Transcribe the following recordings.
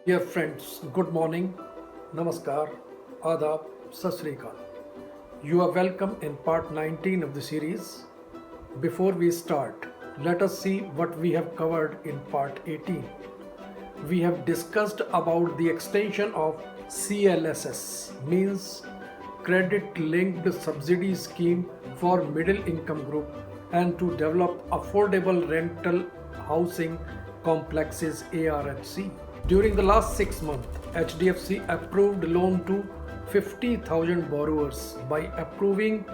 Dear friends, good morning, Namaskar, Adab, Sat Sri Akal. You are welcome in part 19 of the series. Before we start, let us see what we have covered in part 18. We have discussed about the extension of CLSS, means Credit Linked Subsidy Scheme for Middle Income Group, and to develop affordable rental housing complexes ARHC. During the last 6 months, HDFC approved loan to 50,000 borrowers by approving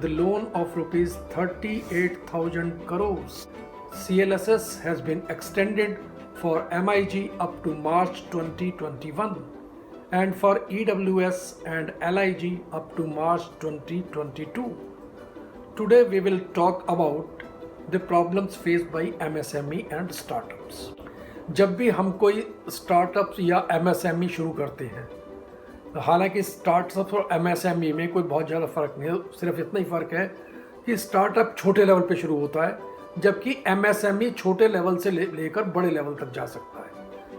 the loan of rupees 38,000 crores. CLSS has been extended for MIG up to March 2021 and for EWS and LIG up to March 2022. Today we will talk about the problems faced by MSME and startups. जब भी हम कोई startups या MSME शुरू करते हैं, हालांकि startups और MSME में कोई बहुत ज़्यादा फ़र्क नहीं है, सिर्फ इतना ही फ़र्क है कि स्टार्टअप छोटे लेवल पे शुरू होता है जबकि MSME छोटे लेवल से लेकर बड़े लेवल तक जा सकता है।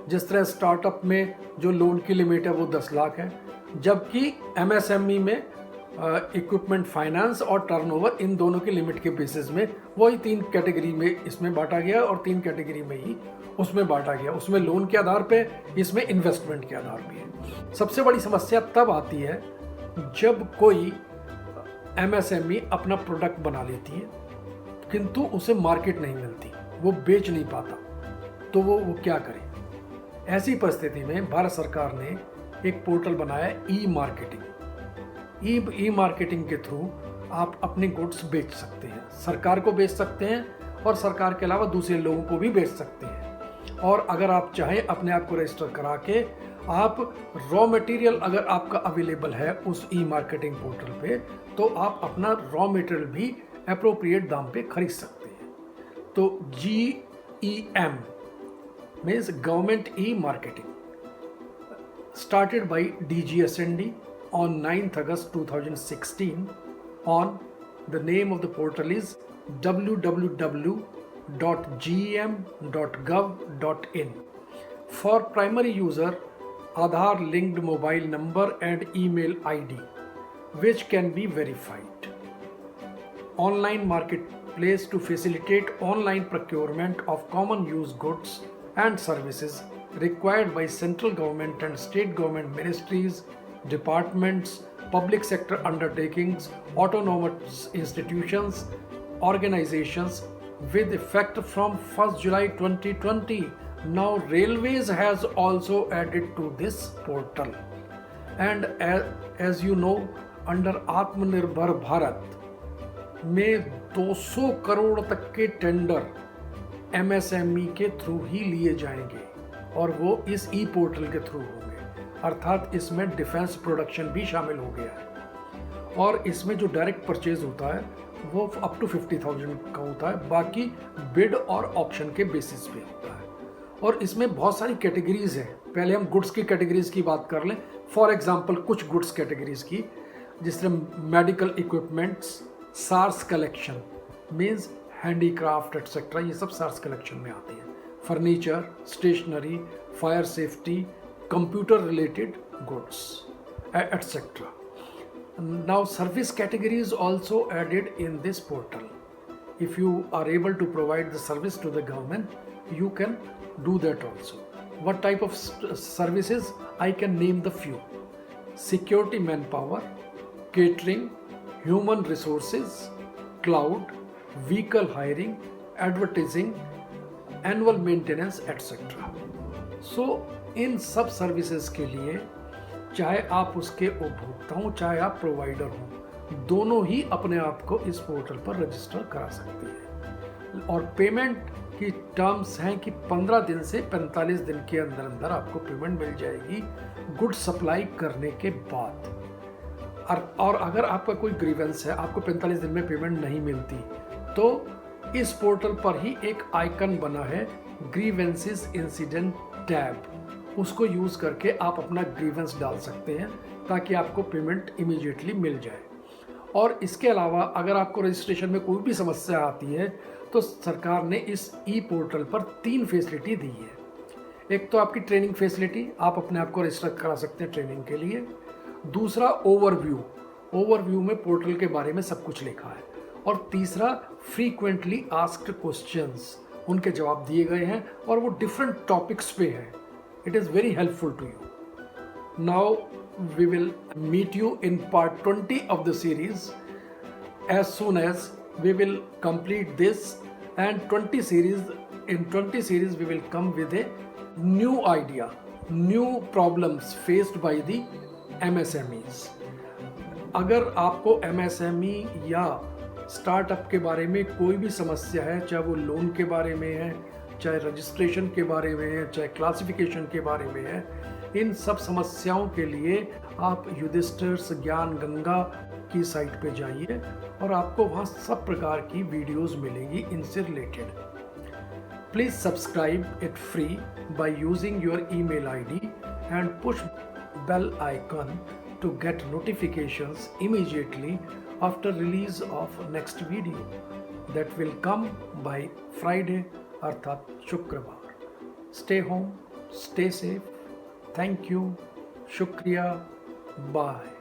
जिस तरह स्टार्टअप में जो लोन की लिमिट है वो 10 लाख है, जबकि MSME में इक्विपमेंट फाइनेंस और टर्नओवर इन दोनों की लिमिट के बेसिस में वही 3 कैटेगरी में इसमें बांटा गया और 3 कैटेगरी में ही उसमें बांटा गया। उसमें लोन के आधार पे, इसमें इन्वेस्टमेंट के आधार पे। सबसे बड़ी समस्या तब आती है जब कोई MSME अपना प्रोडक्ट बना लेती है किंतु उसे मार्केट नहीं मिलती, वो बेच नहीं पाता, तो वो क्या करे। ऐसी परिस्थिति में भारत सरकार ने एक पोर्टल बनाया ई मार्केटिंग के थ्रू आप अपने गुड्स बेच सकते हैं, सरकार को बेच सकते हैं और सरकार के अलावा दूसरे लोगों को भी बेच सकते हैं। और अगर आप चाहें अपने आप को रजिस्टर करा के आप रॉ मटेरियल अगर आपका अवेलेबल है उस ई मार्केटिंग पोर्टल पे, तो आप अपना रॉ मटेरियल भी अप्रोप्रिएट दाम पे खरीद सकते हैं। तो GEM means government e marketing started by DGSND on 9th August 2016 on the name of the portal is www.gem.gov.in. For primary user, Aadhaar linked mobile number and email ID which can be verified. Online marketplace to facilitate online procurement of common use goods and services required by central government and state government ministries, departments, public sector undertakings, autonomous institutions, organizations with effect from 1st July 2020. Now Railways has also added to this portal. And as you know, under Atmanirbhar Bharat में 200 करोड़ तक के tender MSME के through ही लिए जाएंगे और वो इस ई portal के थ्रू होंगे, अर्थात इसमें डिफेंस प्रोडक्शन भी शामिल हो गया है। और इसमें जो डायरेक्ट परचेज होता है वो अप टू 50,000 का होता है, बाकी बिड और ऑप्शन के बेसिस पे होता है। और इसमें बहुत सारी कैटेगरीज हैं। पहले हम गुड्स की कैटेगरीज की बात कर लें। फॉर एग्जांपल कुछ गुड्स कैटेगरीज की, जिस तरह मेडिकल इक्विपमेंट्स, सार्स कलेक्शन मीन्स हैंडीक्राफ्ट एटसेट्रा, ये सब सार्स कलेक्शन में आती है। Furniture, stationery, fire safety, computer related goods etcetera. Now service category is also added in this portal. If you are able to provide the service to the government, you can do that also. What type of services? I can name the few: security manpower, catering, human resources, cloud, vehicle hiring, advertising, annual maintenance, etc. So इन सब services के लिए चाहे आप उसके उपभोक्ता हो चाहे आप प्रोवाइडर हो, दोनों ही अपने आप को इस पोर्टल पर रजिस्टर करा सकते हैं। और पेमेंट की टर्म्स हैं कि 15 दिन से 45 दिन के अंदर अंदर आपको पेमेंट मिल जाएगी गुड सप्लाई करने के बाद। और अगर आपका कोई ग्रीवेंस है, आपको 45 दिन में पेमेंट नहीं मिलती, तो इस पोर्टल पर ही एक आइकन बना है ग्रीवेंसेस इंसिडेंट टैब, उसको यूज़ करके आप अपना ग्रीवेंस डाल सकते हैं ताकि आपको पेमेंट इमीडिएटली मिल जाए। और इसके अलावा अगर आपको रजिस्ट्रेशन में कोई भी समस्या आती है तो सरकार ने इस ई पोर्टल पर 3 फैसिलिटी दी है। एक तो आपकी ट्रेनिंग फैसिलिटी, आप अपने आप को रजिस्टर करा सकते हैं ट्रेनिंग के लिए। दूसरा ओवरव्यू, ओवरव्यू में पोर्टल के बारे में सब कुछ लिखा है। और तीसरा फ्रीक्वेंटली आस्क्ड क्वेश्चंस, उनके जवाब दिए गए हैं और वो डिफरेंट टॉपिक्स पे हैं। It is very helpful to you. Now we will meet you in part 20 of the series as soon as we will complete this, and 20 series, in 20 series we will come with a new idea, new problems faced by the MSMEs। अगर आपको MSME या startup के बारे में कोई भी समस्या है, चाहे वो लोन के बारे में है, चाहे रजिस्ट्रेशन के बारे में है, चाहे क्लासिफिकेशन के बारे में है, इन सब समस्याओं के लिए आप युधिष्ठिर ज्ञान गंगा की साइट पे जाइए और आपको वहाँ सब प्रकार की वीडियोस मिलेंगी इनसे related. Please subscribe it free by using your email ID and push bell icon to get notifications immediately after release of next video that will come by Friday अर्थात शुक्रवार। Stay home, stay safe, thank you, शुक्रिया, bye.